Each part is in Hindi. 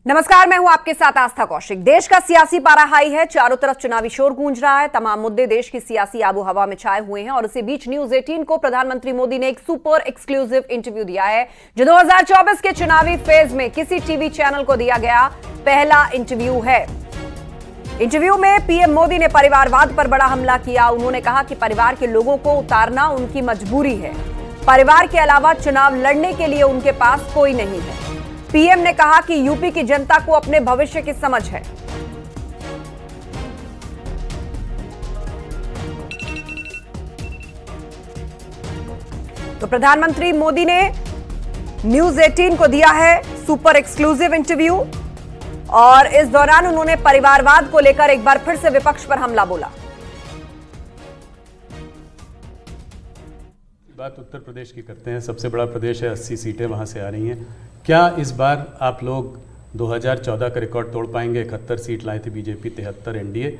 नमस्कार, मैं हूं आपके साथ आस्था कौशिक। देश का सियासी पारा हाई है, चारों तरफ चुनावी शोर गूंज रहा है, तमाम मुद्दे देश की सियासी आबो हवा में छाए हुए हैं और इसी बीच न्यूज 18 को प्रधानमंत्री मोदी ने एक सुपर एक्सक्लूसिव इंटरव्यू दिया है, जो 2024 के चुनावी फेज में किसी टीवी चैनल को दिया गया पहला इंटरव्यू है। इंटरव्यू में पीएम मोदी ने परिवारवाद पर बड़ा हमला किया। उन्होंने कहा कि परिवार के लोगों को उतारना उनकी मजबूरी है, परिवार के अलावा चुनाव लड़ने के लिए उनके पास कोई नहीं है। पीएम ने कहा कि यूपी की जनता को अपने भविष्य की समझ है। तो प्रधानमंत्री मोदी ने न्यूज 18 को दिया है सुपर एक्सक्लूसिव इंटरव्यू और इस दौरान उन्होंने परिवारवाद को लेकर एक बार फिर से विपक्ष पर हमला बोला। बात उत्तर प्रदेश की करते हैं। सबसे बड़ा प्रदेश है, 80 सीटें वहां से आ रही हैं। क्या इस बार आप लोग 2014 का रिकॉर्ड तोड़ पाएंगे? 71 सीट लाए थे बीजेपी, 73 एनडीए।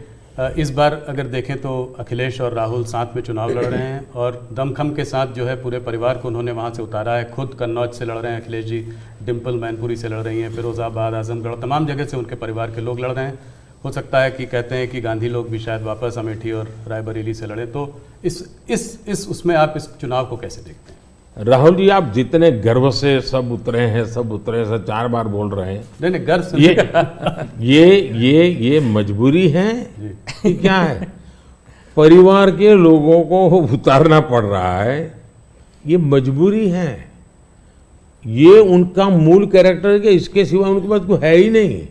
इस बार अगर देखें तो अखिलेश और राहुल साथ में चुनाव लड़ रहे हैं और दमखम के साथ जो है पूरे परिवार को उन्होंने वहां से उतारा है। खुद कन्नौज से लड़ रहे हैं अखिलेश जी, डिम्पल मैनपुरी से लड़ रही हैं, फिरोजाबाद, आजमगढ़, तमाम जगह से उनके परिवार के लोग लड़ रहे हैं। हो सकता है कि कहते हैं कि गांधी लोग भी शायद वापस अमेठी और रायबरेली से लड़े। तो उसमें आप इस चुनाव को कैसे देखते हैं? राहुल जी, आप जितने गर्व से सब उतरे हैं से 4 बार बोल रहे हैं। नहीं गर्व ये मजबूरी है कि क्या है? परिवार के लोगों को उतारना पड़ रहा है, ये मजबूरी है। ये उनका मूल कैरेक्टर है, इसके सिवा उनके पास कोई है ही नहीं।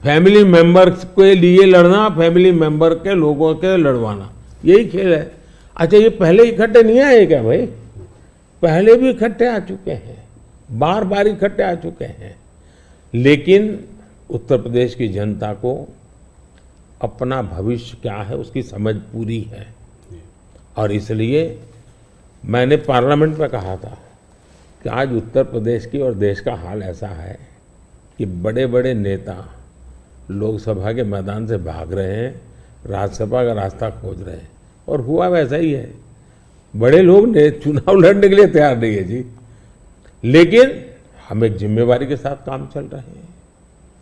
फैमिली मेंबर के लिए लड़ना, फैमिली मेंबर के लोगों के लड़वाना, यही खेल है। अच्छा, ये पहले इकट्ठे नहीं आए क्या भाई? पहले भी इकट्ठे आ चुके हैं, बार बार इकट्ठे आ चुके हैं। लेकिन उत्तर प्रदेश की जनता को अपना भविष्य क्या है उसकी समझ पूरी है और इसलिए मैंने पार्लियामेंट में कहा था कि आज उत्तर प्रदेश की और देश का हाल ऐसा है कि बड़े बड़े नेता लोकसभा के मैदान से भाग रहे हैं, राज्यसभा का रास्ता खोज रहे हैं और हुआ वैसा ही है। बड़े लोग ने चुनाव लड़ने के लिए तैयार नहीं है जी, लेकिन हम एक जिम्मेवारी के साथ काम चल रहे हैं,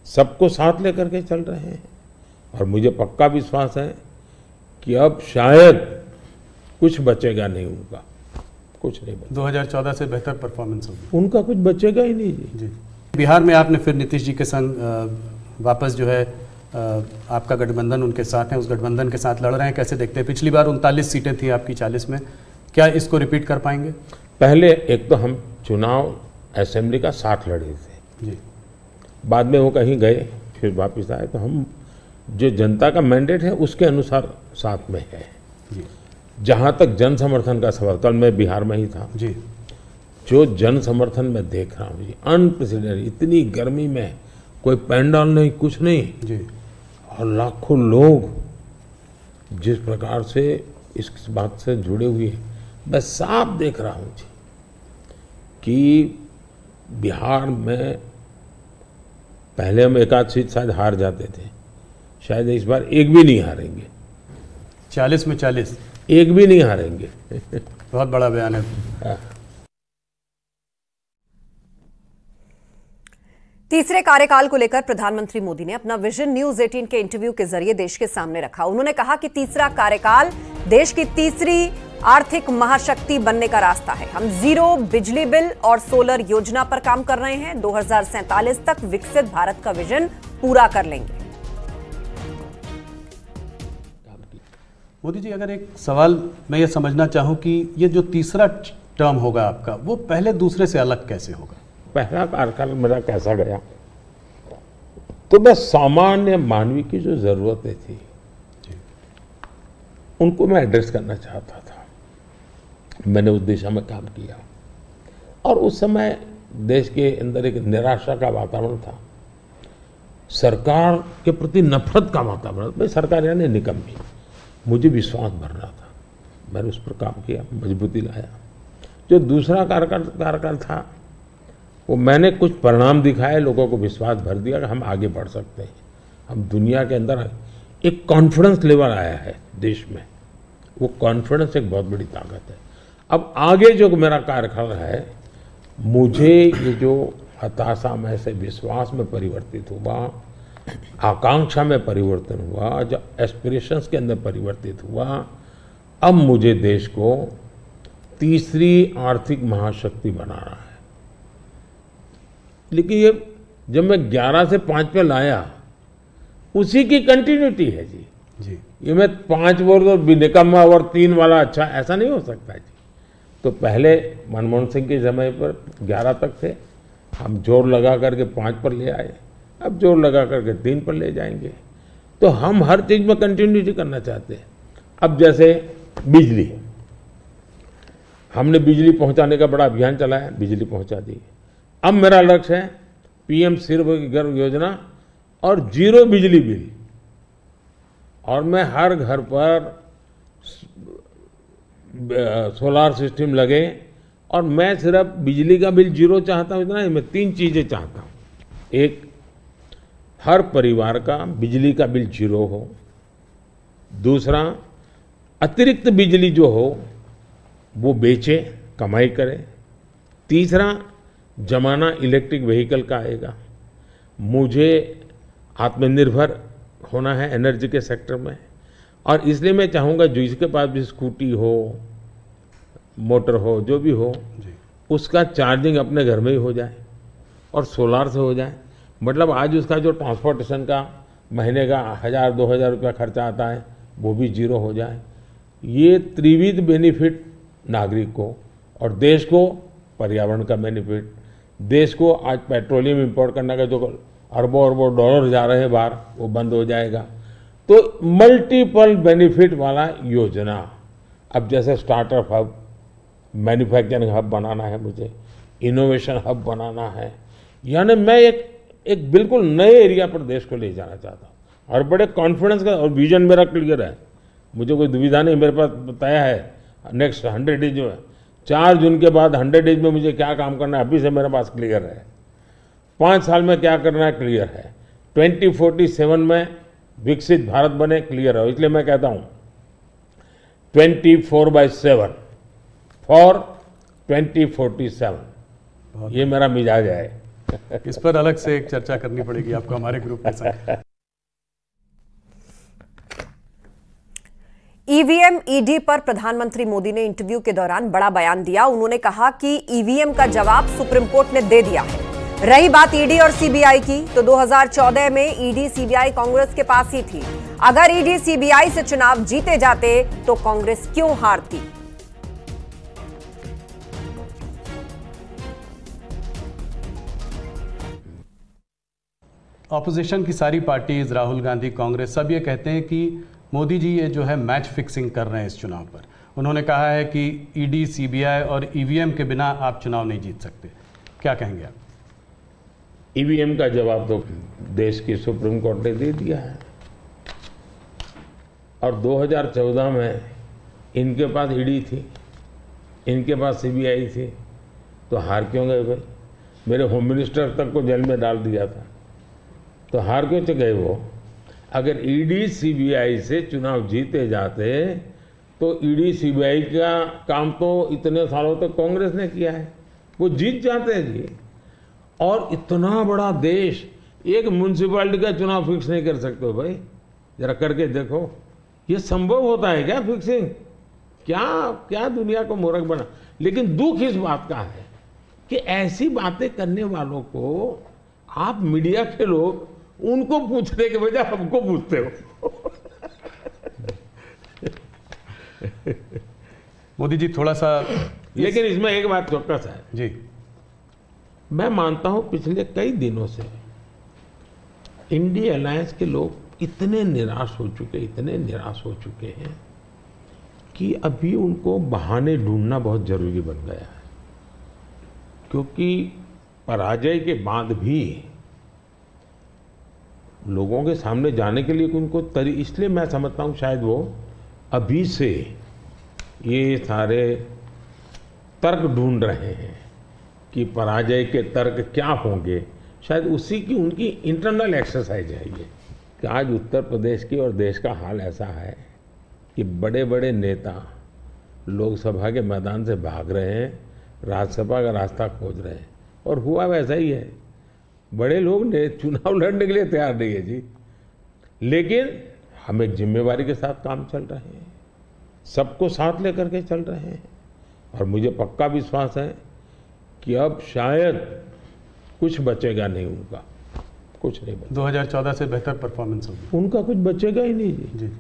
सबको साथ लेकर के चल रहे हैं और मुझे पक्का विश्वास है कि अब शायद कुछ बचेगा नहीं, उनका कुछ नहीं बचेगा। 2014 से बेहतर परफॉर्मेंस होगी, उनका कुछ बचेगा ही नहीं जी। बिहार में आपने फिर नीतीश जी के संग वापस जो है आपका गठबंधन उनके साथ है, उस गठबंधन के साथ लड़ रहे हैं। कैसे देखते हैं? पिछली बार 39 सीटें थी आपकी 40 में, क्या इसको रिपीट कर पाएंगे? पहले एक तो हम चुनाव असेंबली का साथ लड़े थे जी, बाद में वो कहीं गए फिर वापस आए, तो हम जो जनता का मैंडेट है उसके अनुसार साथ में है जी। जहाँ तक जन समर्थन का सवाल, कल मैं बिहार में ही था जी, जो जन समर्थन में देख रहा हूँ जी, अनप्रेसिडेंटेड, इतनी गर्मी में कोई पैंडल नहीं, कुछ नहीं जी, और लाखों लोग जिस प्रकार से इस बात से जुड़े हुए हैं, मैं साफ देख रहा हूँ जी कि बिहार में पहले हम 1 आध सीट शायद हार जाते थे, शायद इस बार एक भी नहीं हारेंगे। 40 में 40 एक भी नहीं हारेंगे। बहुत बड़ा बयान है। तीसरे कार्यकाल को लेकर प्रधानमंत्री मोदी ने अपना विजन न्यूज 18 के इंटरव्यू के जरिए देश के सामने रखा। उन्होंने कहा कि तीसरा कार्यकाल देश की तीसरी आर्थिक महाशक्ति बनने का रास्ता है। हम जीरो बिजली बिल और सोलर योजना पर काम कर रहे हैं। 2047 तक विकसित भारत का विजन पूरा कर लेंगे। मोदी जी, अगर एक सवाल मैं ये समझना चाहूँ कि ये जो तीसरा टर्म होगा आपका, वो पहले दूसरे से अलग कैसे होगा? पहला कार्यकाल मेरा कैसा गया, तो मैं सामान्य मानवी की जो जरूरतें थी उनको मैं एड्रेस करना चाहता था। मैंने उस दिशा में काम किया और उस समय देश के अंदर एक निराशा का वातावरण था, सरकार के प्रति नफरत का वातावरण। भाई सरकार यानी निकम्मी, मुझे विश्वास भरना था, मैंने उस पर काम किया, मजबूती लाया। जो दूसरा कार्यकाल था वो मैंने कुछ परिणाम दिखाए, लोगों को विश्वास भर दिया कि हम आगे बढ़ सकते हैं, हम दुनिया के अंदर एक कॉन्फिडेंस लेवल आया है देश में, वो कॉन्फिडेंस एक बहुत बड़ी ताकत है। अब आगे जो मेरा कार्यकाल है, मुझे ये जो हताशा में से विश्वास में परिवर्तित हुआ, आकांक्षा में परिवर्तन हुआ, जो एस्पिरेशंस के अंदर परिवर्तित हुआ। अब मुझे देश को तीसरी आर्थिक महाशक्ति बनाना है। लेकिन ये जब मैं 11 से 5 पे लाया, उसी की कंटिन्यूटी है जी। ये मैं 5 वर्ष और निकम्मा और 3 वाला अच्छा, ऐसा नहीं हो सकता जी। तो पहले मनमोहन सिंह के समय पर 11 तक थे, हम जोर लगा करके 5 पर ले आए, अब जोर लगा करके 3 पर ले जाएंगे। तो हम हर चीज में कंटिन्यूटी करना चाहते हैं। अब जैसे बिजली, हमने बिजली पहुंचाने का बड़ा अभियान चलाया, बिजली पहुंचा दी। अब मेरा लक्ष्य है पीएम सूर्यघर योजना और 0 बिजली बिल, और मैं हर घर पर सोलार सिस्टम लगे। और मैं सिर्फ बिजली का बिल 0 चाहता हूं, इतना नहीं, मैं 3 चीजें चाहता हूं। एक, हर परिवार का बिजली का बिल 0 हो। दूसरा, अतिरिक्त बिजली जो हो वो बेचे, कमाई करे। तीसरा, जमाना इलेक्ट्रिक व्हीकल का आएगा। मुझे आत्मनिर्भर होना है एनर्जी के सेक्टर में, और इसलिए मैं चाहूँगा जो इसके पास भी स्कूटी हो, मोटर हो, जो भी हो, उसका चार्जिंग अपने घर में ही हो जाए और सोलार से हो जाए। मतलब आज उसका जो ट्रांसपोर्टेशन का महीने का 1000-2000 रुपया खर्चा आता है, वो भी 0 हो जाए। ये त्रिविध बेनिफिट नागरिक को और देश को, पर्यावरण का बेनिफिट, देश को आज पेट्रोलियम इंपोर्ट करने का जो अरबों अरबों डॉलर जा रहे हैं बाहर, वो बंद हो जाएगा। तो मल्टीपल बेनिफिट वाला योजना। अब जैसे स्टार्टअप हब, मैन्युफैक्चरिंग हब बनाना है, मुझे इनोवेशन हब बनाना है, यानी मैं एक बिल्कुल नए एरिया पर देश को ले जाना चाहता हूँ और बड़े कॉन्फिडेंस का, और विजन मेरा क्लियर है, मुझे कोई दुविधा नहीं, मेरे पास तय है। नेक्स्ट 100 डेज में, 4 जून के बाद 100 डेज में मुझे क्या काम करना है अभी से मेरे पास क्लियर है। 5 साल में क्या करना है क्लियर है। 2047 में विकसित भारत बने, क्लियर है। इसलिए मैं कहता हूं 24/7 फॉर 2047, ये मेरा मिजाज है। इस पर अलग से एक चर्चा करनी पड़ेगी आपको हमारे ग्रुप के साथ। ईवीएम ईडी पर प्रधानमंत्री मोदी ने इंटरव्यू के दौरान बड़ा बयान दिया। उन्होंने कहा कि ईवीएम का जवाब सुप्रीम कोर्ट ने दे दिया है। रही बात ईडी और सीबीआई की, तो 2014 में ईडी सीबीआई कांग्रेस के पास ही थी। अगर ईडी सीबीआई से चुनाव जीते जाते तो कांग्रेस क्यों हारती? ऑपोजिशन की सारी पार्टीज, राहुल गांधी, कांग्रेस, सब ये कहते हैं कि मोदी जी ये जो है मैच फिक्सिंग कर रहे हैं इस चुनाव पर। उन्होंने कहा है कि ईडी, सीबीआई और ईवीएम के बिना आप चुनाव नहीं जीत सकते। क्या कहेंगे आप? ईवीएम का जवाब तो देश की सुप्रीम कोर्ट ने दे दिया है, और 2014 में इनके पास ईडी थी, इनके पास सीबीआई थी, तो हार क्यों गए भाई? मेरे होम मिनिस्टर तक को जेल में डाल दिया था, तो हार क्यों गए वो? अगर ईडी सीबीआई से चुनाव जीते जाते तो ईडी सीबीआई का काम तो इतने सालों तक कांग्रेस ने किया है, वो जीत जाते हैं जी। और इतना बड़ा देश, एक म्यूनसिपैलिटी का चुनाव फिक्स नहीं कर सकते भाई, जरा करके देखो, ये संभव होता है क्या फिक्सिंग? क्या दुनिया को मूर्ख बना। लेकिन दुख इस बात का है कि ऐसी बातें करने वालों को आप मीडिया के लोग उनको पूछने के बजाय हमको पूछते हो। मोदी जी थोड़ा सा, लेकिन इसमें एक बात चौकस है जी, मैं मानता हूं पिछले कई दिनों से इंडिया अलायंस के लोग इतने निराश हो चुके हैं कि अभी उनको बहाने ढूंढना बहुत जरूरी बन गया है, क्योंकि पराजय के बाद भी लोगों के सामने जाने के लिए उनको इसलिए मैं समझता हूं शायद वो अभी से ये सारे तर्क ढूंढ रहे हैं कि पराजय के तर्क क्या होंगे। शायद उसी की उनकी इंटरनल एक्सरसाइज है ये, कि आज उत्तर प्रदेश की और देश का हाल ऐसा है कि बड़े बड़े नेता लोकसभा के मैदान से भाग रहे हैं, राज्यसभा का रास्ता खोज रहे हैं। और हुआ वैसा ही है। बड़े लोग ने चुनाव लड़ने के लिए तैयार नहीं है जी, लेकिन हम एक जिम्मेवारी के साथ काम चल रहे हैं, सबको साथ लेकर के चल रहे हैं, और मुझे पक्का विश्वास है कि अब शायद कुछ बचेगा नहीं उनका, कुछ नहीं बचेगा। 2014 से बेहतर परफॉर्मेंस होगी, उनका कुछ बचेगा ही नहीं जी।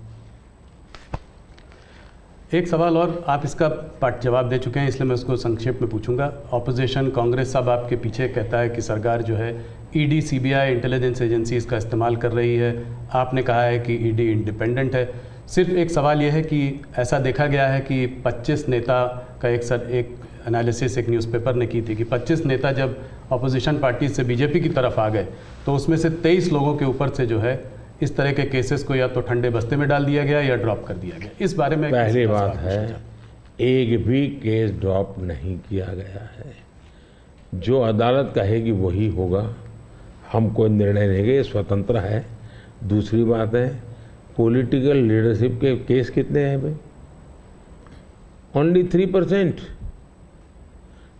एक सवाल और, आप इसका पार्ट जवाब दे चुके हैं, इसलिए मैं उसको संक्षेप में पूछूंगा। ऑपोजिशन कांग्रेस सब आपके पीछे कहता है कि सरकार जो है ईडी, सीबीआई, इंटेलिजेंस एजेंसीज का इस्तेमाल कर रही है। आपने कहा है कि ईडी इंडिपेंडेंट है। सिर्फ एक सवाल यह है कि ऐसा देखा गया है कि 25 नेता का एक एनालिसिस एक न्यूज़पेपर ने की थी कि 25 नेता जब ऑपोजिशन पार्टी से बीजेपी की तरफ आ गए तो उसमें से 23 लोगों के ऊपर से जो है इस तरह के केसेस को या तो ठंडे बस्ते में डाल दिया गया या ड्रॉप कर दिया गया। इस बारे में पहली बात है, एक भी केस ड्रॉप नहीं किया गया है। जो अदालत कहेगी वही होगा, हम कोई निर्णय नहीं लेंगे, स्वतंत्र है। दूसरी बात है, पॉलिटिकल लीडरशिप के केस कितने हैं भाई? ओनली 3%।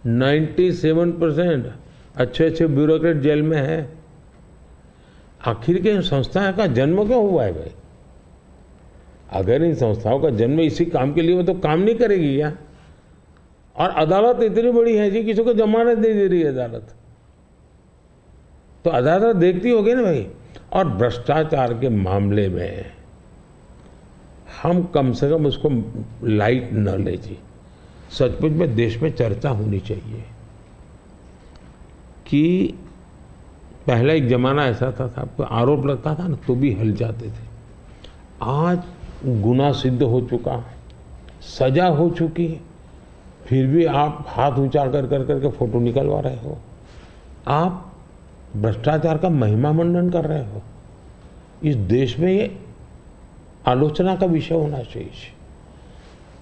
97% अच्छे अच्छे ब्यूरोक्रेट जेल में है। आखिर के इन संस्थाओं का जन्म क्यों हुआ है भाई? अगर इन संस्थाओं का जन्म इसी काम के लिए हो तो काम नहीं करेगी क्या? और अदालत इतनी बड़ी है जी, किसी को जमानत नहीं दे रही है अदालत, तो अदालत देखती होगी ना भाई। और भ्रष्टाचार के मामले में हम कम से कम उसको लाइट न ले जी। सचमुच में देश में चर्चा होनी चाहिए कि पहला एक जमाना ऐसा था, आपको आरोप लगता था ना तो भी हिल जाते थे। आज गुनाह सिद्ध हो चुका, सजा हो चुकी, फिर भी आप हाथ ऊंचा कर करके फोटो निकलवा रहे हो, आप भ्रष्टाचार का महिमा मंडन कर रहे हो। इस देश में ये आलोचना का विषय होना चाहिए।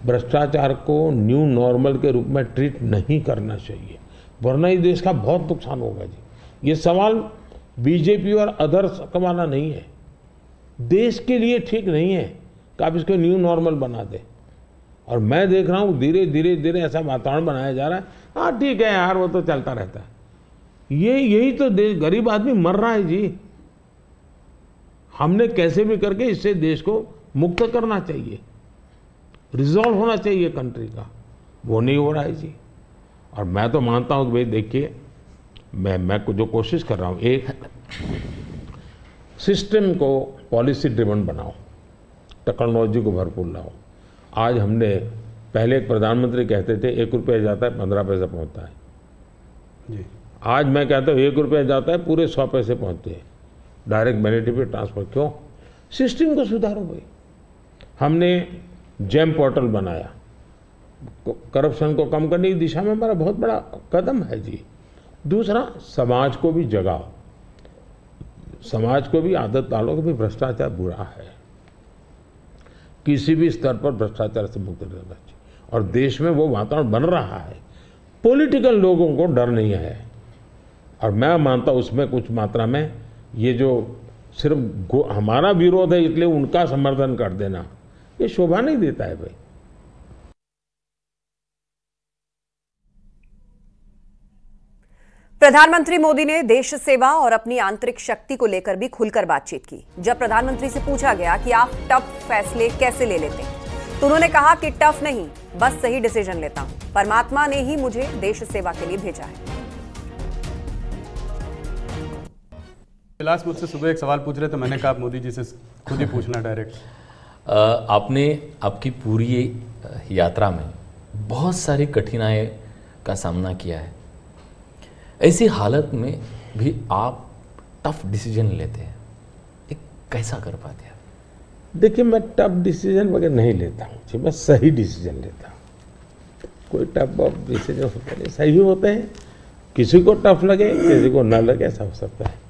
भ्रष्टाचार को न्यू नॉर्मल के रूप में ट्रीट नहीं करना चाहिए, वरना इस देश का बहुत नुकसान होगा जी। ये सवाल बीजेपी और अदर्स का वाला नहीं है, देश के लिए ठीक नहीं है कि आप इसको न्यू नॉर्मल बना दें। और मैं देख रहा हूँ धीरे धीरे धीरे ऐसा वातावरण बनाया जा रहा है, हाँ ठीक है यार वो तो चलता रहता है। यही तो देश, गरीब आदमी मर रहा है जी। हमने कैसे भी करके इससे देश को मुक्त करना चाहिए, रिजॉल्व होना चाहिए कंट्री का, वो नहीं हो रहा है जी। और मैं तो मानता हूँ कि भाई देखिए, मैं जो कोशिश कर रहा हूँ, एक सिस्टम को पॉलिसी ड्रिवन बनाओ, टेक्नोलॉजी को भरपूर लाओ। आज हमने, पहले एक प्रधानमंत्री कहते थे 1 रुपया जाता है 15 पैसे पहुँचता है जी। आज मैं कहता हूँ 1 रुपया जाता है पूरे 100 पैसे पहुँचते हैं, डायरेक्ट बेनिफिट ट्रांसफर। क्यों? सिस्टम को सुधारो भाई। हमने जेम पोर्टल बनाया, करप्शन को कम करने की दिशा में हमारा बहुत बड़ा कदम है जी। दूसरा, समाज को भी जगाओ, समाज को भी आदत डालो कि भ्रष्टाचार बुरा है, किसी भी स्तर पर भ्रष्टाचार से मुक्त रहना चाहिए। और देश में वो वातावरण बन रहा है, पॉलिटिकल लोगों को डर नहीं है। और मैं मानता हूँ उसमें कुछ मात्रा में ये जो सिर्फ हमारा विरोध है इसलिए उनका समर्थन कर देना, ये शोभा नहीं देता है भाई। प्रधानमंत्री मोदी ने देश सेवा और अपनी आंतरिक शक्ति को लेकर भी खुलकर बातचीत की। जब प्रधानमंत्री से पूछा गया कि आप टफ फैसले कैसे ले लेते हैं, तो उन्होंने कहा कि टफ नहीं, बस सही डिसीजन लेता हूं। परमात्मा ने ही मुझे देश सेवा के लिए भेजा है। कैलाश मुझसे सुबह एक सवाल पूछ रहे थे, मैंने कहा आप मोदी जी से खुद ही पूछना डायरेक्ट। आपने आपकी पूरी यात्रा में बहुत सारी कठिनाई का सामना किया है, ऐसी हालत में भी आप टफ डिसीजन लेते हैं, एक कैसा कर पाते हैं? देखिए, मैं टफ डिसीजन वगैरह नहीं लेता हूँ, मैं सही डिसीजन लेता हूँ। कोई टफ डिसीजन होते नहीं, सही होते हैं। किसी को टफ लगे, किसी को ना लगे, ऐसा हो सकता है।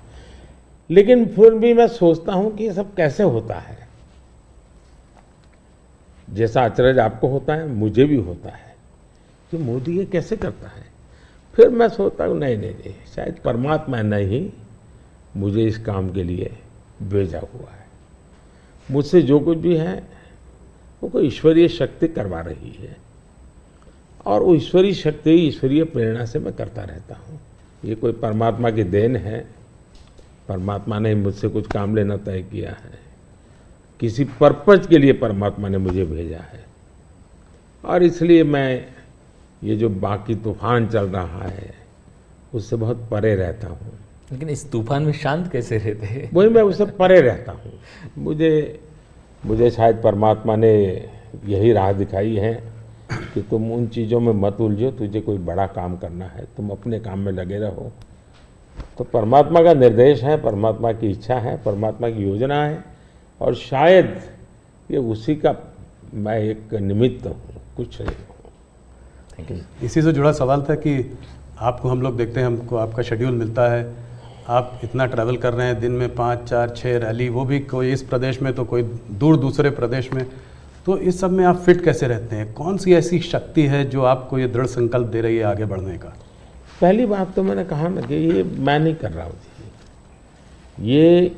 लेकिन फिर भी मैं सोचता हूँ कि ये सब कैसे होता है। जैसा अचरज आपको होता है, मुझे भी होता है कि मोदी ये कैसे करता है। फिर मैं सोचता हूँ नहीं, शायद परमात्मा ने ही मुझे इस काम के लिए भेजा हुआ है। मुझसे जो कुछ भी है वो कोई ईश्वरीय शक्ति करवा रही है, और वो ईश्वरीय शक्ति, ईश्वरीय प्रेरणा से मैं करता रहता हूँ। ये कोई परमात्मा की देन है। परमात्मा ने मुझसे कुछ काम लेना तय किया है, किसी पर्पज के लिए परमात्मा ने मुझे भेजा है, और इसलिए मैं ये जो बाकी तूफान चल रहा है उससे बहुत परे रहता हूँ। लेकिन इस तूफान में शांत कैसे रहते हैं? वही, मैं उससे परे रहता हूँ। मुझे शायद परमात्मा ने यही राह दिखाई है कि तुम उन चीज़ों में मत उलझो, तुझे कोई बड़ा काम करना है, तुम अपने काम में लगे रहो। तो परमात्मा का निर्देश है, परमात्मा की इच्छा है, परमात्मा की योजना है, और शायद ये उसी का मैं एक निमित्त हूँ, कुछ नहीं हूँ। Thank you. इसी से जुड़ा सवाल था कि आपको हम लोग देखते हैं, हमको आपका शेड्यूल मिलता है, आप इतना ट्रैवल कर रहे हैं, दिन में 5, 4, 6 रैली, वो भी कोई इस प्रदेश में तो कोई दूर दूसरे प्रदेश में, तो इस सब में आप फिट कैसे रहते हैं? कौन सी ऐसी शक्ति है जो आपको ये दृढ़ संकल्प दे रही है आगे बढ़ने का? पहली बात तो मैंने कहा ना कि ये मैं नहीं कर रहा हूँ जी, ये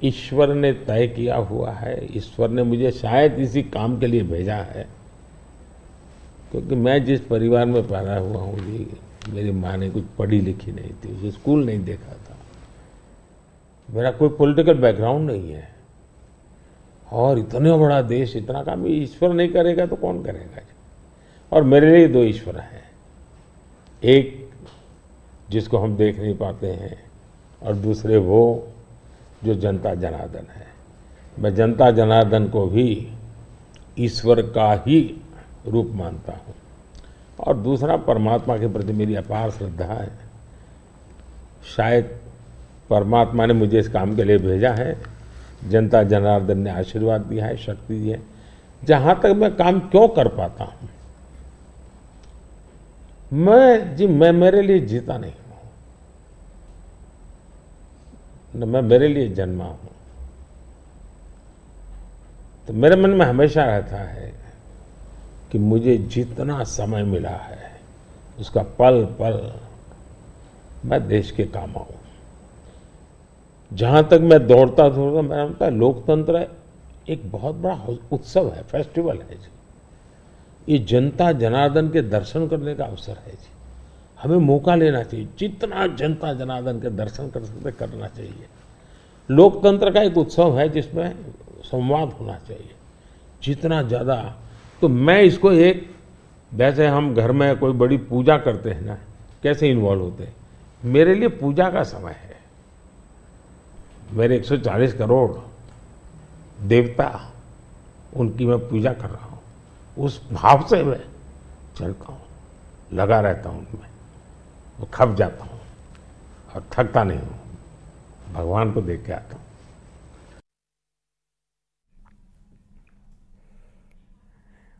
ईश्वर ने तय किया हुआ है। ईश्वर ने मुझे शायद इसी काम के लिए भेजा है, क्योंकि मैं जिस परिवार में पैदा हुआ हूँ जी, मेरी माँ ने कुछ पढ़ी लिखी नहीं थी, उसे स्कूल नहीं देखा था, मेरा कोई पॉलिटिकल बैकग्राउंड नहीं है, और इतना बड़ा देश, इतना काम ईश्वर नहीं करेगा तो कौन करेगा जी? और मेरे लिए 2 ईश्वर हैं, एक जिसको हम देख नहीं पाते हैं, और दूसरे वो जो जनता जनार्दन है। मैं जनता जनार्दन को भी ईश्वर का ही रूप मानता हूँ, और दूसरा परमात्मा के प्रति मेरी अपार श्रद्धा है। शायद परमात्मा ने मुझे इस काम के लिए भेजा है, जनता जनार्दन ने आशीर्वाद दिया है, शक्ति दी है। जहाँ तक मैं काम क्यों कर पाता हूँ, मैं मेरे लिए जीता नहीं हूँ, न मैं मेरे लिए जन्मा हूँ। तो मेरे मन में हमेशा रहता है कि मुझे जितना समय मिला है उसका पल पल मैं देश के काम आऊँ। जहाँ तक मैं दौड़ता मेरा लगता है लोकतंत्र एक बहुत बड़ा उत्सव है, फेस्टिवल है जी। ये जनता जनार्दन के दर्शन करने का अवसर है जी, हमें मौका लेना चाहिए, जितना जनता जनार्दन के दर्शन कर सकते करना चाहिए। लोकतंत्र का एक उत्सव है जिसमें संवाद होना चाहिए जितना ज़्यादा। तो मैं इसको एक, वैसे हम घर में कोई बड़ी पूजा करते हैं ना, कैसे इन्वॉल्व होते हैं, मेरे लिए पूजा का समय है। मेरे 140 करोड़ देवता, उनकी मैं पूजा कर रहा हूँ, उस भाव से मैं चलता हूँ, लगा रहता हूँ उनमें, वो खप जाता हूँ और थकता नहीं हूँ, भगवान को देख के आता हूँ।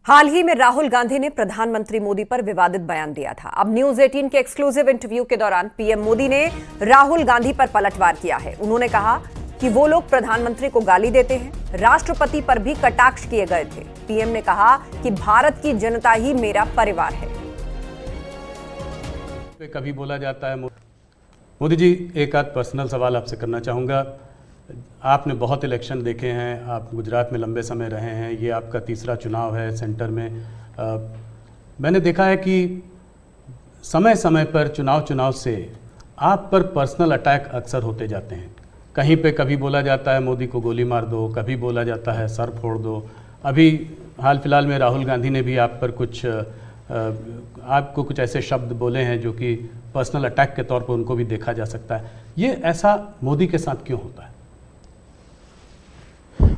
हाल ही में राहुल गांधी ने प्रधानमंत्री मोदी पर विवादित बयान दिया था। अब न्यूज 18 के एक्सक्लूसिव इंटरव्यू के दौरान पीएम मोदी ने राहुल गांधी पर पलटवार किया है। उन्होंने कहा कि वो लोग प्रधानमंत्री को गाली देते हैं। राष्ट्रपति पर भी कटाक्ष किए गए थे। पीएम ने कहा कि भारत की जनता ही मेरा परिवार है। कभी बोला जाता है। मोदी जी, एक आध पर्सनल सवाल आपसे करना चाहूँगा। आपने बहुत इलेक्शन देखे हैं, आप गुजरात में लंबे समय रहे हैं, ये आपका तीसरा चुनाव है सेंटर में। मैंने देखा है कि समय समय पर चुनाव से आप पर पर्सनल अटैक अक्सर होते जाते हैं। कहीं पे कभी बोला जाता है मोदी को गोली मार दो, कभी बोला जाता है सर फोड़ दो। अभी हाल फिलहाल में राहुल गांधी ने भी आप पर आपको कुछ ऐसे शब्द बोले हैं जो कि पर्सनल अटैक के तौर पर उनको भी देखा जा सकता है। ये ऐसा मोदी के साथ क्यों होता है?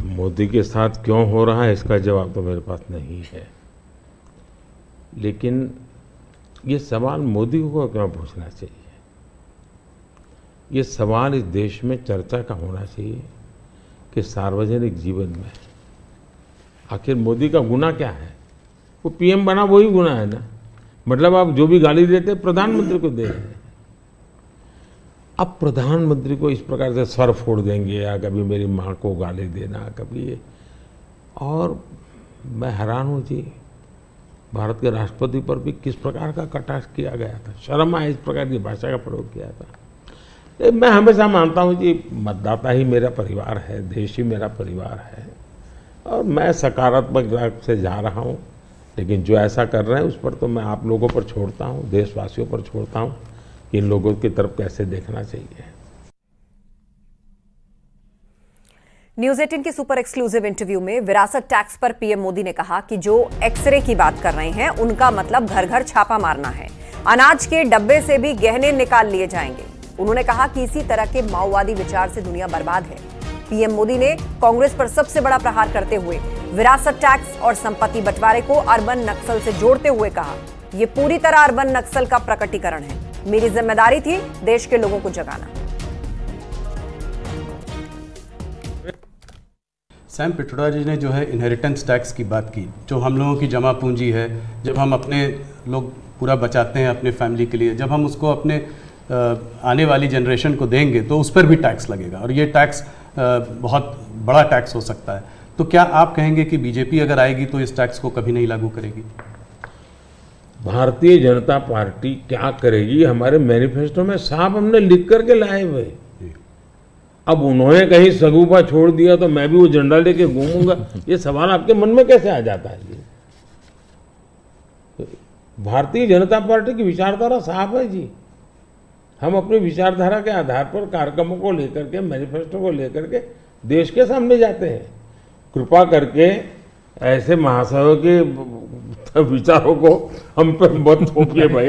मोदी के साथ क्यों हो रहा है इसका जवाब तो मेरे पास नहीं है, लेकिन ये सवाल मोदी को क्यों पूछना चाहिए? ये सवाल इस देश में चर्चा का होना चाहिए कि सार्वजनिक जीवन में आखिर मोदी का गुनाह क्या है? वो पीएम बना वही गुनाह है ना। मतलब आप जो भी गाली देते हैं प्रधानमंत्री को दे रहे हैं। अब प्रधानमंत्री को इस प्रकार से सर फोड़ देंगे या कभी मेरी माँ को गाली देना, कभी ये। और मैं हैरान हूँ जी, भारत के राष्ट्रपति पर भी किस प्रकार का कटाक्ष किया गया था। शर्म आए इस प्रकार की भाषा का प्रयोग किया था। मैं हमेशा मानता हूँ जी, मतदाता ही मेरा परिवार है, देश ही मेरा परिवार है, और मैं सकारात्मक राह से जा रहा हूँ। लेकिन जो ऐसा कर रहे हैं उस पर तो मैं आप लोगों पर छोड़ता हूँ, देशवासियों पर छोड़ता हूँ कि इन लोगों की तरफ कैसे देखना चाहिए। न्यूज 18 की सुपर एक्सक्लूसिव इंटरव्यू में विरासत टैक्स पर पीएम मोदी ने कहा कि जो एक्सरे की बात कर रहे हैं उनका मतलब घर घर छापा मारना है। अनाज के डब्बे से भी गहने निकाल लिए जाएंगे। उन्होंने कहा कि इसी तरह के माओवादी विचार से दुनिया बर्बाद है। पीएम मोदी ने कांग्रेस पर सबसे बड़ा प्रहार करते हुए विरासत टैक्स और संपत्ति बंटवारे को अर्बन नक्सल से जोड़ते हुए कहा, यह पूरी तरह अर्बन नक्सल का प्रकटीकरण है। मेरी जिम्मेदारी थी देश के लोगों को जगाना। सैम पिट्रोडा जी ने जो है इनहेरिटेंस टैक्स की बात की, जो हम लोगों की जमा पूंजी है, जब हम अपने लोग पूरा बचाते हैं अपने फैमिली के लिए, जब हम उसको अपने आने वाली जनरेशन को देंगे तो उस पर भी टैक्स लगेगा और ये टैक्स बहुत बड़ा टैक्स हो सकता है। तो क्या आप कहेंगे कि बीजेपी अगर आएगी तो इस टैक्स को कभी नहीं लागू करेगी? भारतीय जनता पार्टी क्या करेगी, हमारे मैनिफेस्टो में साफ हमने लिख करके लाए हुए। अब उन्होंने कहीं सगुफा छोड़ दिया तो मैं भी वो झंडा लेके घूमूंगा, ये सवाल आपके मन में कैसे आ जाता है? जी, भारतीय जनता पार्टी की विचारधारा साफ है जी। हम अपनी विचारधारा के आधार पर कार्यक्रमों को लेकर के, मैनिफेस्टो को लेकर के देश के सामने जाते हैं। कृपा करके ऐसे महाशयों के विचारों को हम पर मत थोपिए भाई।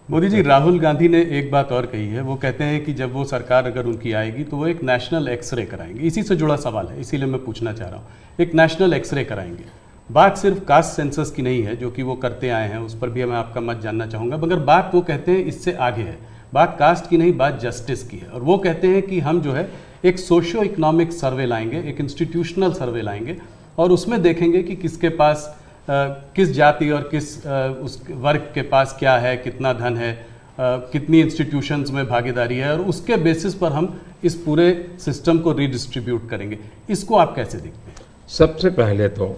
मोदी जी, राहुल गांधी ने एक बात और कही है। वो कहते हैं कि जब वो सरकार अगर उनकी आएगी तो वो एक नेशनल एक्सरे कराएंगे। इसी से जुड़ा सवाल है, इसीलिए मैं पूछना चाह रहा हूँ। एक नेशनल एक्सरे कराएंगे, बात सिर्फ कास्ट सेंसस की नहीं है जो कि वो करते आए हैं, उस पर भी मैं आपका मत जानना चाहूँगा, मगर बात वो कहते हैं इससे आगे है। बात कास्ट की नहीं, बात जस्टिस की है। और वो कहते हैं कि हम जो है एक सोशियो इकोनॉमिक सर्वे लाएंगे, एक इंस्टीट्यूशनल सर्वे लाएंगे और उसमें देखेंगे कि किसके पास किस जाति और किस उस वर्ग के पास क्या है, कितना धन है, कितनी इंस्टीट्यूशंस में भागीदारी है, और उसके बेसिस पर हम इस पूरे सिस्टम को रीडिस्ट्रीब्यूट करेंगे। इसको आप कैसे देखते हैं? सबसे पहले तो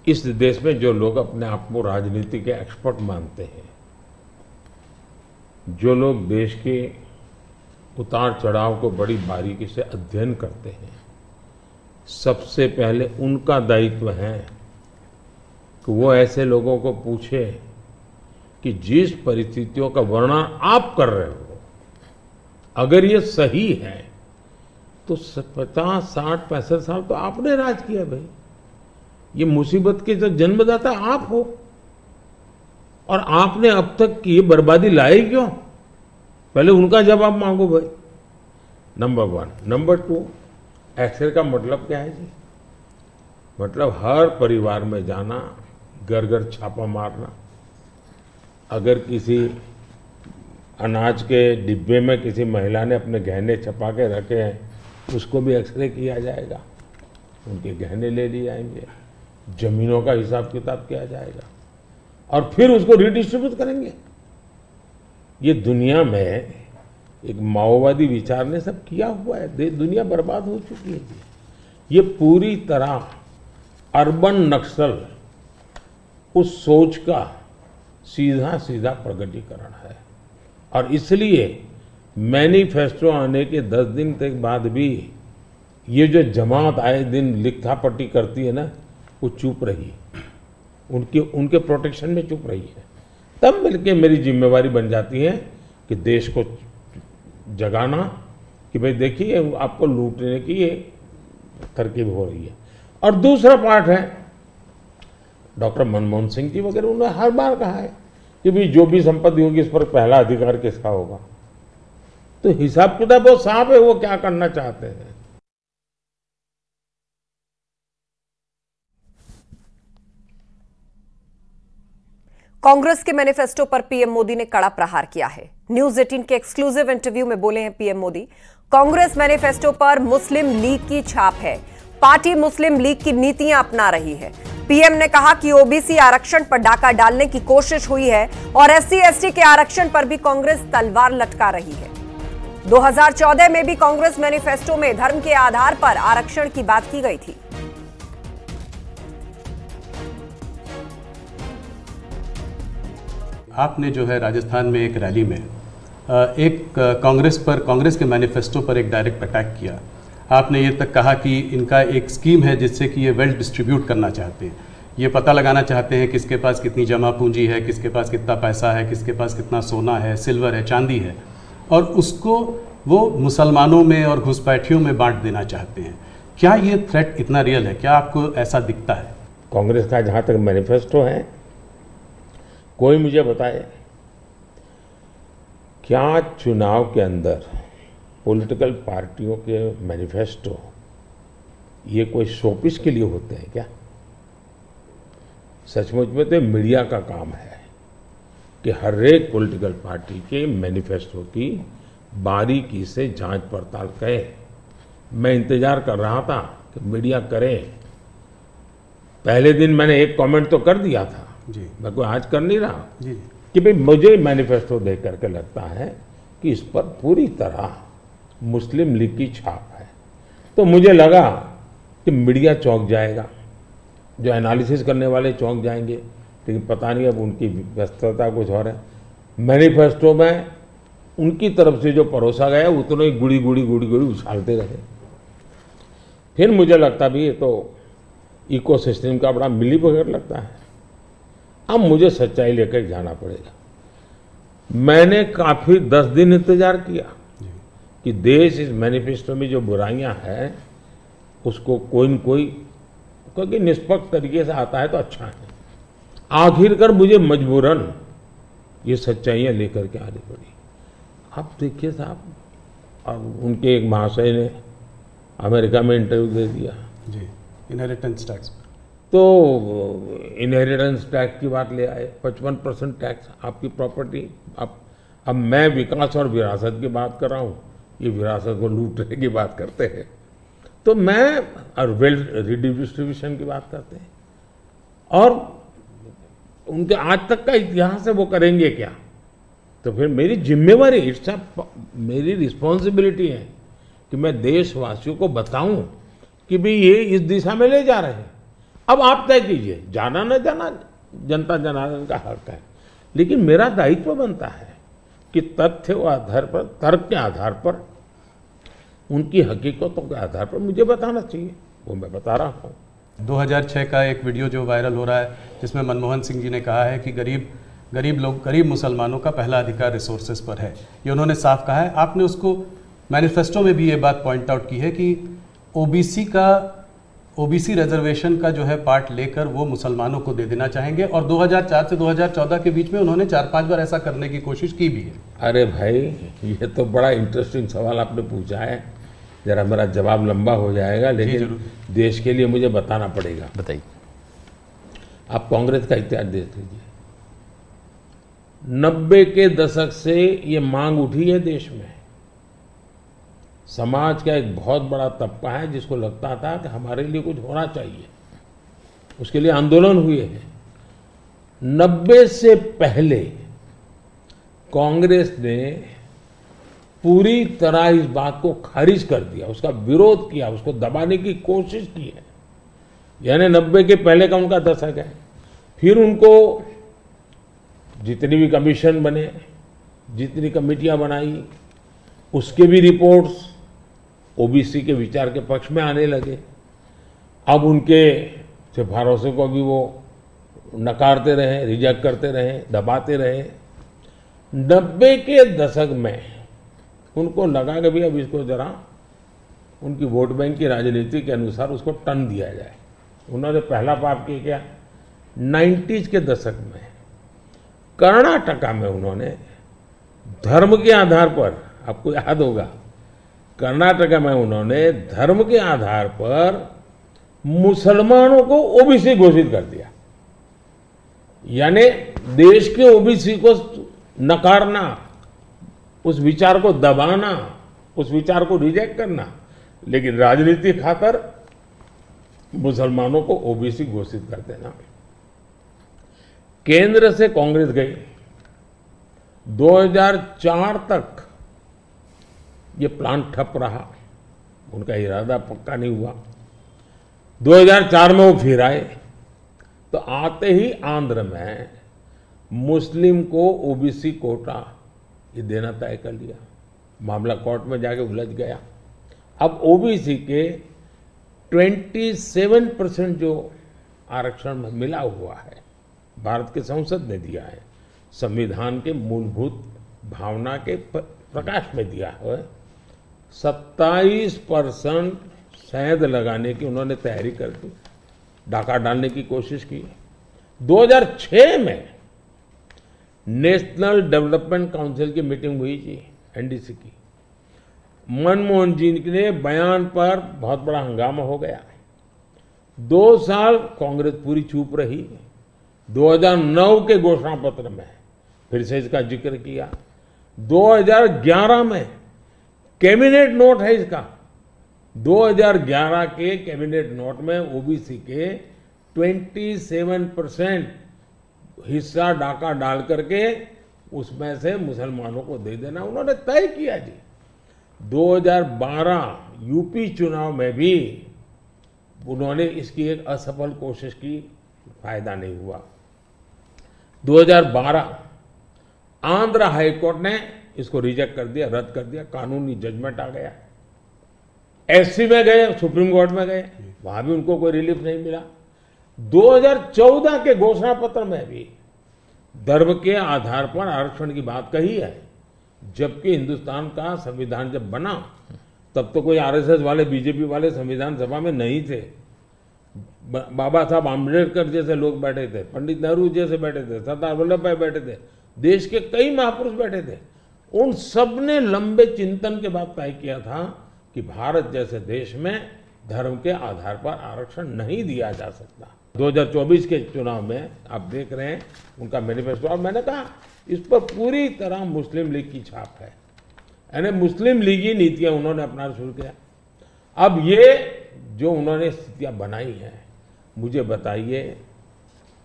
इस देश में जो लोग अपने आप को राजनीति के एक्सपर्ट मानते हैं, जो लोग देश के उतार चढ़ाव को बड़ी बारीकी से अध्ययन करते हैं, सबसे पहले उनका दायित्व है कि वो ऐसे लोगों को पूछे कि जिस परिस्थितियों का वर्णन आप कर रहे हो, अगर ये सही है तो 50, 60, 65 साल तो आपने राज किया भाई। ये मुसीबत के जो जन्मदाता आप हो और आपने अब तक की बर्बादी लाई क्यों? पहले उनका जवाब मांगो भाई, नंबर 1। नंबर 2, एक्सरे का मतलब क्या है जी? मतलब हर परिवार में जाना, घर घर छापा मारना। अगर किसी अनाज के डिब्बे में किसी महिला ने अपने गहने छपा के रखे हैं, उसको भी एक्सरे किया जाएगा, उनके गहने ले लिए जाएंगे, जमीनों का हिसाब किताब किया जाएगा और फिर उसको रिडिस्ट्रीब्यूट करेंगे। ये दुनिया में एक माओवादी विचार ने सब किया हुआ है, दुनिया बर्बाद हो चुकी है। ये पूरी तरह अर्बन नक्सल उस सोच का सीधा सीधा प्रकटीकरण है। और इसलिए मैनिफेस्टो आने के 10 दिन तक बाद भी ये जो जमात आए दिन लिखापट्टी करती है ना, वो चुप रही, उनके प्रोटेक्शन में चुप रही है। तब मिलके मेरी जिम्मेवारी बन जाती है कि देश को जगाना कि भाई देखिए आपको लूटने की ये तरकीब हो रही है। और दूसरा पार्ट है, डॉक्टर मनमोहन सिंह जी वगैरह उन्होंने हर बार कहा है कि भाई जो भी संपत्ति होगी इस पर पहला अधिकार किसका होगा। तो हिसाब किताब बहुत साफ है, वो क्या करना चाहते हैं। कांग्रेस के मैनिफेस्टो पर पीएम मोदी ने कड़ा प्रहार किया है। न्यूज 18 के एक्सक्लूसिव इंटरव्यू में बोले हैं पीएम मोदी, कांग्रेस मैनिफेस्टो पर मुस्लिम लीग की छाप है, पार्टी मुस्लिम लीग की नीतियां अपना रही है। पीएम ने कहा कि ओबीसी आरक्षण पर डाका डालने की कोशिश हुई है और SC/ST के आरक्षण पर भी कांग्रेस तलवार लटका रही है। 2014 में भी कांग्रेस मैनिफेस्टो में धर्म के आधार पर आरक्षण की बात की गई थी। आपने जो है राजस्थान में एक रैली में एक कांग्रेस के मैनिफेस्टो पर एक डायरेक्ट अटैक किया। आपने ये तक कहा कि इनका एक स्कीम है जिससे कि ये वेल्थ डिस्ट्रीब्यूट करना चाहते हैं। ये पता लगाना चाहते हैं किसके पास कितनी जमा पूंजी है, किसके पास कितना पैसा है, किसके पास कितना सोना है, सिल्वर है, चांदी है, और उसको वो मुसलमानों में और घुसपैठियों में बांट देना चाहते हैं। क्या ये थ्रेट इतना रियल है? क्या आपको ऐसा दिखता है? कांग्रेस का जहां तक मैनिफेस्टो है, कोई मुझे बताए क्या चुनाव के अंदर पॉलिटिकल पार्टियों के मैनिफेस्टो ये कोई शोपीस के लिए होते हैं क्या? सचमुच में तो मीडिया का काम है कि हर एक पॉलिटिकल पार्टी के मैनिफेस्टो की बारीकी से जांच पड़ताल करें। मैं इंतजार कर रहा था कि मीडिया करे। पहले दिन मैंने एक कमेंट तो कर दिया था जी, मैं कोई आज कर नहीं रहा जी, कि भाई मुझे मैनिफेस्टो देख करके लगता है कि इस पर पूरी तरह मुस्लिम लीग की छाप है। तो मुझे लगा कि मीडिया चौंक जाएगा, जो एनालिसिस करने वाले चौंक जाएंगे, लेकिन पता नहीं अब उनकी व्यस्तता कुछ और है। मैनिफेस्टो में उनकी तरफ से जो परोसा गया उतना ही गुड़ी गुड़ी उछालते रहे। फिर मुझे लगता भी ये तो इकोसिस्टम का बड़ा मिलीभगत लगता है। अब मुझे सच्चाई लेकर जाना पड़ेगा। मैंने काफी 10 दिन इंतजार किया कि देश इस मैनिफेस्टो में जो बुराइयां हैं उसको कोई न कोई, क्योंकि निष्पक्ष तरीके से आता है तो अच्छा है। आखिरकार मुझे मजबूरन ये सच्चाइयां लेकर के आनी पड़ी। अब देखिए साहब, अब उनके एक महाशय ने अमेरिका में इंटरव्यू दे दिया जी, इनहेरिटेंस टैक्स। तो इनहेरिटेंस टैक्स की बात ले आए, 55% टैक्स आपकी प्रॉपर्टी। अब मैं विकास और विरासत की बात कर रहा हूँ, ये विरासत को लूटने की बात करते हैं। तो मैं और वेल्थ रिडिस्ट्रीब्यूशन की बात करते हैं, और उनके आज तक का इतिहास है, वो करेंगे क्या? तो फिर मेरी जिम्मेवारी, मेरी रिस्पॉन्सिबिलिटी है कि मैं देशवासियों को बताऊं कि भाई ये इस दिशा में ले जा रहे हैं। अब आप तय कीजिए, जाना न जाना जनता जनार्दन का हक है, लेकिन मेरा दायित्व बनता है कि तथ्य के आधार पर, तर्क के आधार पर, उनकी हकीकतों के आधार पर मुझे बताना चाहिए। वो मैं बता रहा हूँ। 2006 का एक वीडियो जो वायरल हो रहा है, जिसमें मनमोहन सिंह जी ने कहा है कि गरीब मुसलमानों का पहला अधिकार रिसोर्सेज पर है, ये उन्होंने साफ कहा है। आपने उसको मैनिफेस्टो में भी ये बात पॉइंट आउट की है कि ओबीसी रिजर्वेशन का जो है पार्ट लेकर वो मुसलमानों को दे देना चाहेंगे, और 2004 से 2014 के बीच में उन्होंने 4-5 बार ऐसा करने की कोशिश की भी है। अरे भाई, ये तो बड़ा इंटरेस्टिंग सवाल आपने पूछा है। जरा मेरा जवाब लंबा हो जाएगा, लेकिन देश के लिए मुझे बताना पड़ेगा। बताइए। आप कांग्रेस का इतिहास देख लीजिए। 90 के दशक से ये मांग उठी है देश में। समाज का एक बहुत बड़ा तबका है जिसको लगता था कि हमारे लिए कुछ होना चाहिए, उसके लिए आंदोलन हुए हैं। 90 से पहले कांग्रेस ने पूरी तरह इस बात को खारिज कर दिया, उसका विरोध किया, उसको दबाने की कोशिश की है। यानी 90 के पहले का उनका दशक है। फिर उनको जितनी भी कमीशन बने, जितनी कमेटियां बनाई, उसके भी रिपोर्ट्स ओबीसी के विचार के पक्ष में आने लगे। अब उनके सिफारिशों को भी वो नकारते रहे, रिजेक्ट करते रहे, दबाते रहे। 90 के दशक में उनको लगा कि भाई अब इसको जरा उनकी वोट बैंक की राजनीति के अनुसार उसको टर्न दिया जाए। उन्होंने पहला पाप किया 90s के दशक में कर्नाटका में उन्होंने धर्म के आधार पर, आपको याद होगा, कर्नाटका में उन्होंने धर्म के आधार पर मुसलमानों को ओबीसी घोषित कर दिया। यानी देश के ओबीसी को नकारना, उस विचार को दबाना, उस विचार को रिजेक्ट करना, लेकिन राजनीति खातर मुसलमानों को ओबीसी घोषित कर देना। केंद्र से कांग्रेस गई, 2004 तक ये प्लान ठप रहा, उनका इरादा पक्का नहीं हुआ। 2004 में वो फिर आए, तो आते ही आंध्र में मुस्लिम को ओबीसी कोटा ये देना तय कर लिया। मामला कोर्ट में जाके उलझ गया। अब ओबीसी के 27% जो आरक्षण में मिला हुआ है, भारत के संसद ने दिया है, संविधान के मूलभूत भावना के प्रकाश में दिया है। 27% शहद लगाने की उन्होंने तैयारी कर दी, डाका डालने की कोशिश की। 2006 में नेशनल डेवलपमेंट काउंसिल की मीटिंग हुई थी एनडीसी की, मनमोहन जी के बयान पर बहुत बड़ा हंगामा हो गया। 2 साल कांग्रेस पूरी चुप रही। 2009 के घोषणा पत्र में फिर से इसका जिक्र किया। 2011 में कैबिनेट नोट है इसका, 2011 के कैबिनेट नोट में ओबीसी के 27% हिस्सा डाका डाल करके उसमें से मुसलमानों को दे देना उन्होंने तय किया जी। 2012 यूपी चुनाव में भी उन्होंने इसकी एक असफल कोशिश की, फायदा नहीं हुआ। 2012 आंध्र हाईकोर्ट ने इसको रिजेक्ट कर दिया, रद्द कर दिया, कानूनी जजमेंट आ गया। एससी में गए, सुप्रीम कोर्ट में गए, वहां भी उनको कोई रिलीफ नहीं मिला। 2014 के घोषणा पत्र में भी धर्म के आधार पर आरक्षण की बात कही है, जबकि हिंदुस्तान का संविधान जब बना तब तो कोई आरएसएस वाले, बीजेपी वाले संविधान सभा में नहीं थे। बाबा साहब आम्बेडकर जैसे लोग बैठे थे, पंडित नेहरू जैसे बैठे थे, सरदार वल्लभ भाई बैठे थे, देश के कई महापुरुष बैठे थे। उन सब ने लंबे चिंतन के बाद तय किया था कि भारत जैसे देश में धर्म के आधार पर आरक्षण नहीं दिया जा सकता। 2024 के चुनाव में आप देख रहे हैं उनका मैनिफेस्टो, और मैंने कहा इस पर पूरी तरह मुस्लिम लीग की छाप है, यानी मुस्लिम लीगी नीतियां उन्होंने अपनाना शुरू किया। अब ये जो उन्होंने स्थितियां बनाई हैं, मुझे बताइए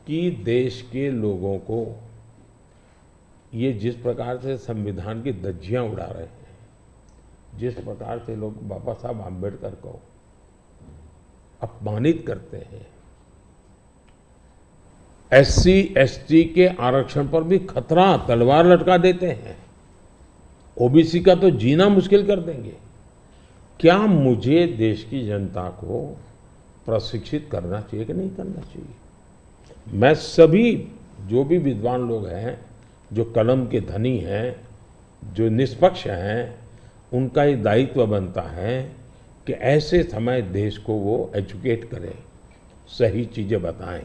कि देश के लोगों को ये जिस प्रकार से संविधान की धज्जियां उड़ा रहे हैं, जिस प्रकार से लोग बाबा साहब आम्बेडकर को अपमानित करते हैं, एससी एसटी के आरक्षण पर भी खतरा, तलवार लटका देते हैं, ओबीसी का तो जीना मुश्किल कर देंगे। क्या मुझे देश की जनता को प्रशिक्षित करना चाहिए कि नहीं करना चाहिए? मैं सभी जो भी विद्वान लोग हैं, जो कलम के धनी हैं, जो निष्पक्ष हैं, उनका ये दायित्व बनता है कि ऐसे समय देश को वो एजुकेट करें, सही चीजें बताएं।